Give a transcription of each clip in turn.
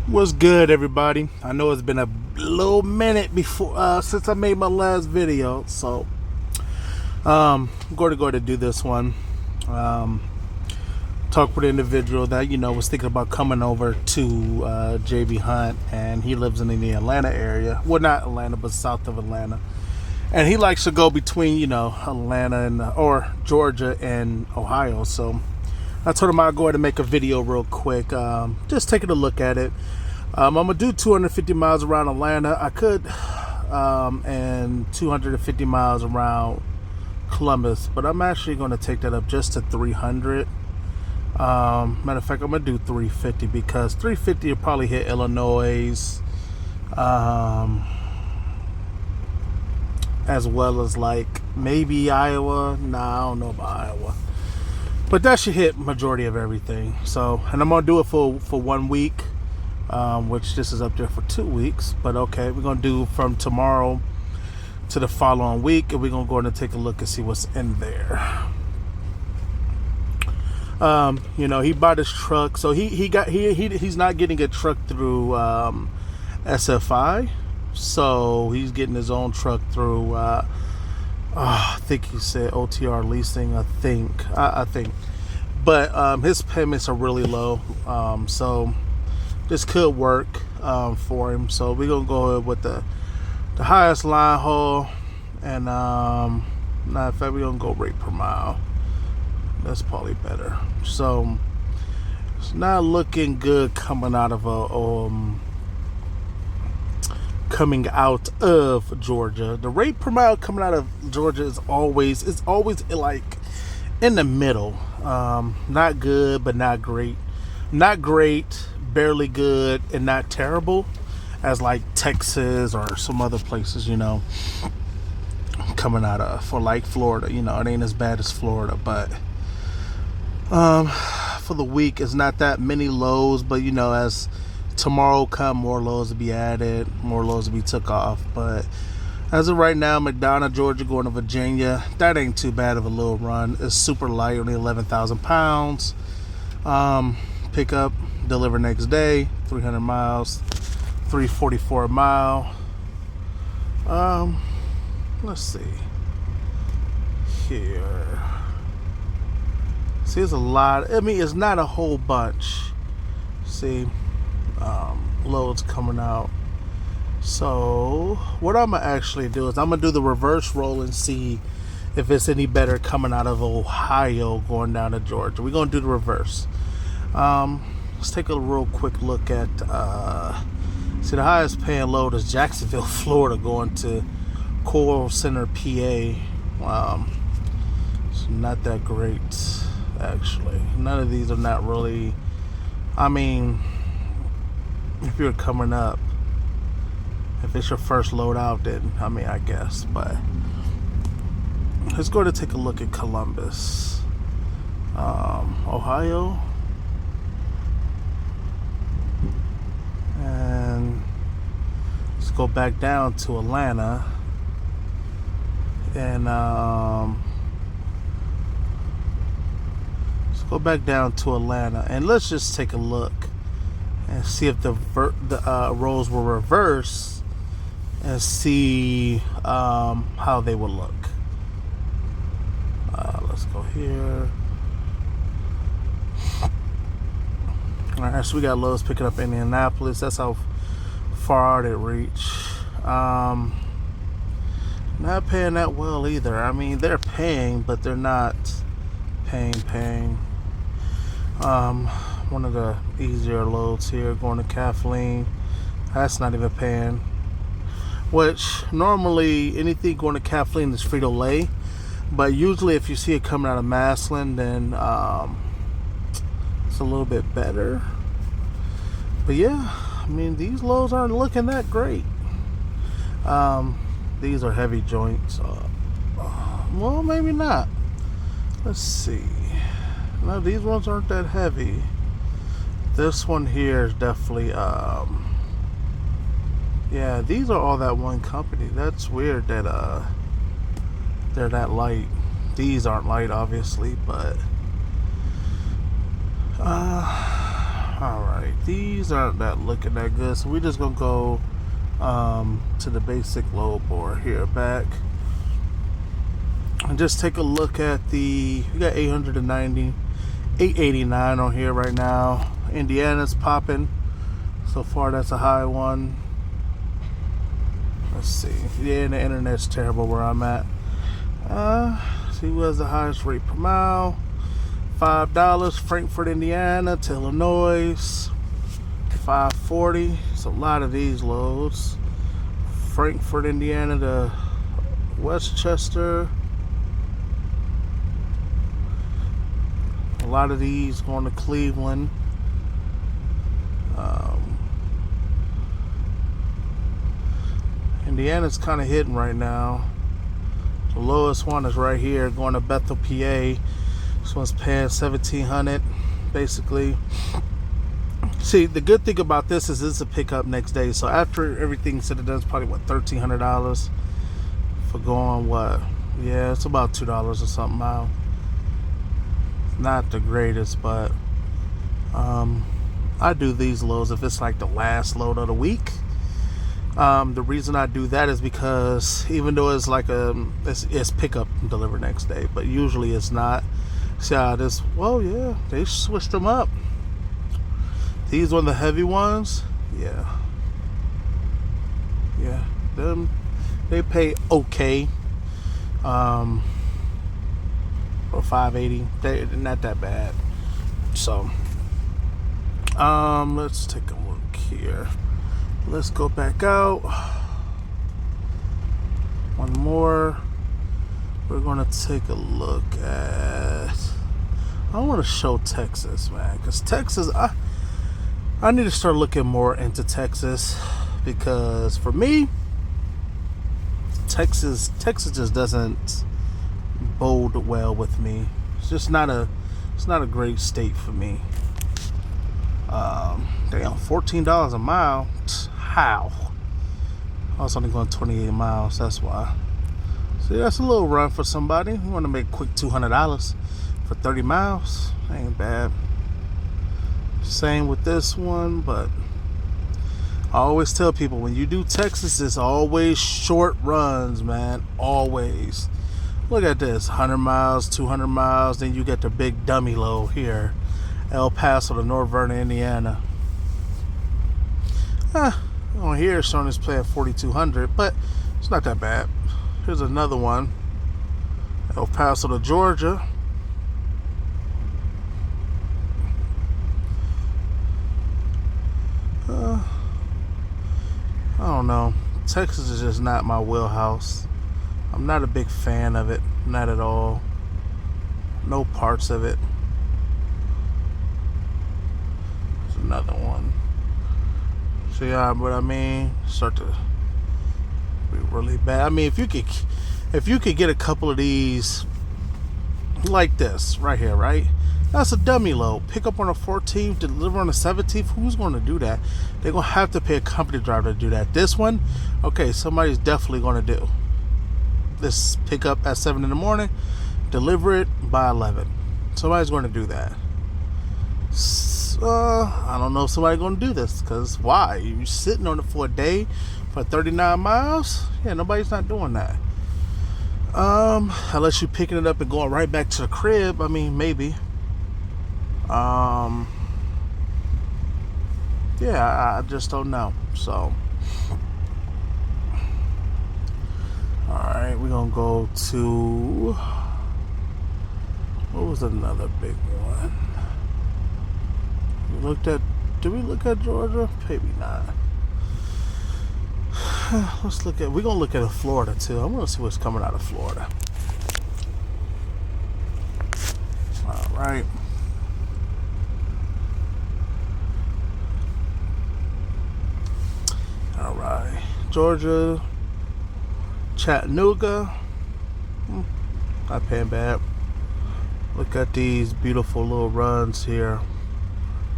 What's good, everybody? I know it's been a little minute before since I made my last video, so I'm going to go ahead and do this one. Um, Talk with an individual that was thinking about coming over to JB Hunt, and he lives in the Atlanta area. Well, not Atlanta, but south of Atlanta, and he likes to go between Atlanta and or Georgia and Ohio. So I told him I'd go ahead and make a video real quick, just taking a look at it. I'm gonna do 250 miles around Atlanta. I could, and 250 miles around Columbus, but I'm actually gonna take that up just to 300. Matter of fact, I'm gonna do 350 because 350 will probably hit Illinois, as well as like maybe Iowa. Nah, I don't know about Iowa, but that should hit majority of everything. So, and I'm gonna do it for 1 week. Which this is up there for 2 weeks. But okay, we're gonna do from tomorrow to the following week, and we're gonna go in and take a look and see what's in there. He bought his truck, so he's not getting a truck through SFI, so he's getting his own truck through. I think he said OTR leasing. I think, but his payments are really low, so this could work for him. So we're gonna go ahead with the highest line haul, and in fact, we're gonna go rate per mile. That's probably better. So it's not looking good coming out of Georgia. The rate per mile coming out of Georgia is always like in the middle. Not good, but not great. Not great, barely good, and not terrible as like Texas or some other places, coming out of, for like Florida. It ain't as bad as Florida, but for the week it's not that many lows, but as tomorrow come, more lows to be added, more lows to be took off. But as of right now, McDonough, Georgia, going to Virginia, that ain't too bad of a little run. It's super light, only 11,000 pounds. Pick up, deliver next day, 300 miles, 344 a mile. Let's see here. See, it's a lot. I mean, it's not a whole bunch. See, loads coming out. So what I'm gonna actually do is I'm gonna do the reverse roll and see if it's any better coming out of Ohio going down to Georgia. We're gonna do the reverse. Let's take a real quick look at see, the highest paying load is Jacksonville, Florida, going to Coral Center, PA. It's not that great, actually. None of these are not really. I mean, if you're coming up, if it's your first load out, then I guess. But let's go to take a look at Columbus, Ohio. And let's go back down to Atlanta, and let's go back down to Atlanta, and let's just take a look and see if the roles will reverse, and see how they will look. Let's go here. Alright, so we got lows picking up Indianapolis. That's how far out it reach. Not paying that well either. I mean, they're paying, but they're not paying. One of the easier loads here going to Kathleen. That's not even paying. Which normally anything going to Kathleen is Frito-Lay, but usually if you see it coming out of Massillon, then it's a little bit better. But yeah, I mean, these lows aren't looking that great. These are heavy joints. Well, maybe not. Let's see. No, these ones aren't that heavy. This one here is definitely yeah, these are all that one company. That's weird that they're that light. These aren't light, obviously, but Alright, these aren't that looking that good, so we're just gonna go to the basic load board here back and just take a look at we got 890, 889 on here right now. Indiana's popping so far. That's a high one. Let's see. Yeah, the internet's terrible where I'm at. See who has the highest rate per mile. $5, Frankfort, Indiana to Illinois, $5.40. It's a lot of these loads. Frankfort, Indiana to Westchester. A lot of these going to Cleveland. Indiana's kind of hidden right now. The lowest one is right here, going to Bethel, PA. This one's paying $1,700, basically. See, the good thing about this is it's a pickup next day. So after everything's said and done, it's probably what, $1,300 for going what? Yeah, it's about $2 or something out. Not the greatest, but I do these loads if it's like the last load of the week. The reason I do that is because even though it's like it's pickup and deliver next day, but usually it's not. See how this? Well, yeah, they switched them up. These one of the heavy ones, yeah, them they pay okay. For $5.80, they're not that bad. So, let's take a look here. Let's go back out. One more. We're gonna take a look at. I want to show Texas, man, because Texas, I need to start looking more into Texas, because for me, Texas just doesn't bode well with me. It's just not a great state for me. Damn, $14 a mile. How? I was only going 28 miles. That's why. See, that's a little run for somebody. You want to make quick $200 for 30 miles? Ain't bad. Same with this one, but I always tell people when you do Texas, it's always short runs, man. Always. Look at this, 100 miles, 200 miles, then you get the big dummy load here. El Paso to North Vernon, Indiana. On here, showing this play at 4,200, but it's not that bad. Here's another one. El Paso to Georgia. I don't know. Texas is just not my wheelhouse. I'm not a big fan of it. Not at all. No parts of it. There's another one. See what I mean? Start to be really bad. I mean, if you could get a couple of these like this right here, right? That's a dummy load. Pick up on the 14th, deliver on the 17th. Who's going to do that? They're going to have to pay a company driver to do that. This one, okay, somebody's definitely going to do. This pick up at 7 in the morning, deliver it by 11. Somebody's going to do that. I don't know if somebody's going to do this, because why? You're sitting on it for a day for 39 miles? Yeah, nobody's not doing that. Unless you're picking it up and going right back to the crib. I mean, maybe. Yeah, I just don't know. So, alright, we're gonna go to, what was another big one? Did we look at Georgia? Maybe not. We're gonna look at Florida too. I want to see what's coming out of Florida. Alright. Alright. Georgia, Chattanooga. Not paying bad. Look at these beautiful little runs here.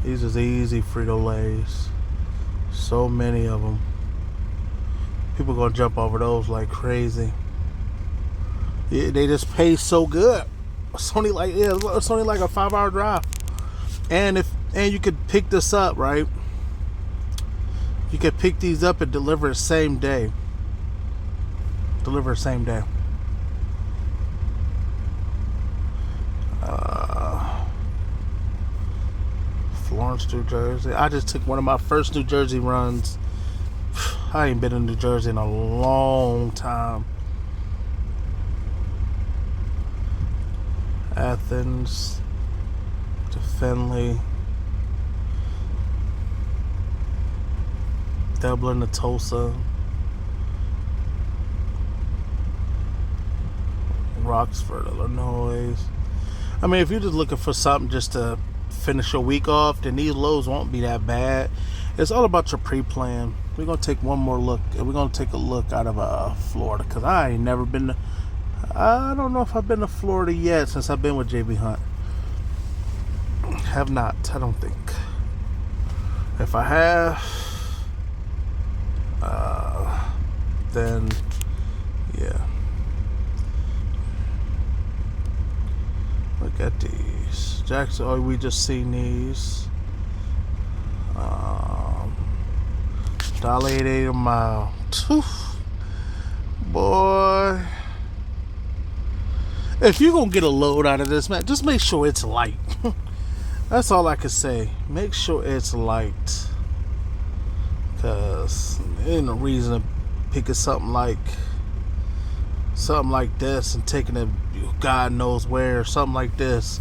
These is easy Frito-Lays. So many of them. People gonna jump over those like crazy. Yeah, they just pay so good. It's only like a 5-hour drive. And if And you could pick this up, right? You could pick these up and deliver the same day. Florence, New Jersey. I just took one of my first New Jersey runs. I ain't been in New Jersey in a long time. Athens to Findlay. Dublin to Tulsa. Roxford, Illinois. I mean, if you're just looking for something just to finish your week off, then these loads won't be that bad. It's all about your pre-plan. We're gonna take one more look, and we're gonna take a look out of Florida, because I ain't never been to, I don't know if I've been to Florida yet since I've been with JB Hunt. Have not, I don't think. If I have, then yeah. Look at these. Jackson, oh, we just seen these. $1.88 a mile. Boy. If you're going to get a load out of this, man, just make sure it's light. That's all I can say. Make sure it's light. Because there ain't no reason to picking something like this and taking it God knows where, or something like this.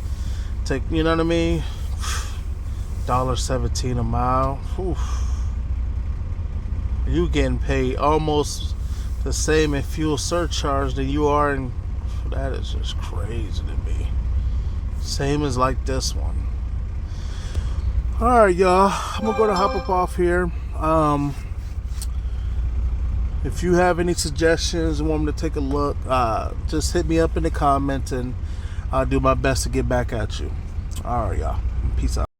Take, you know what I mean? $1.17 a mile. Oof. You getting paid almost the same in fuel surcharge than you are in. That is just crazy to me. Same as like this one. Alright, y'all. I'm gonna go to hop up off here. If you have any suggestions and want me to take a look, just hit me up in the comments and I'll do my best to get back at you. Alright, y'all. Peace out.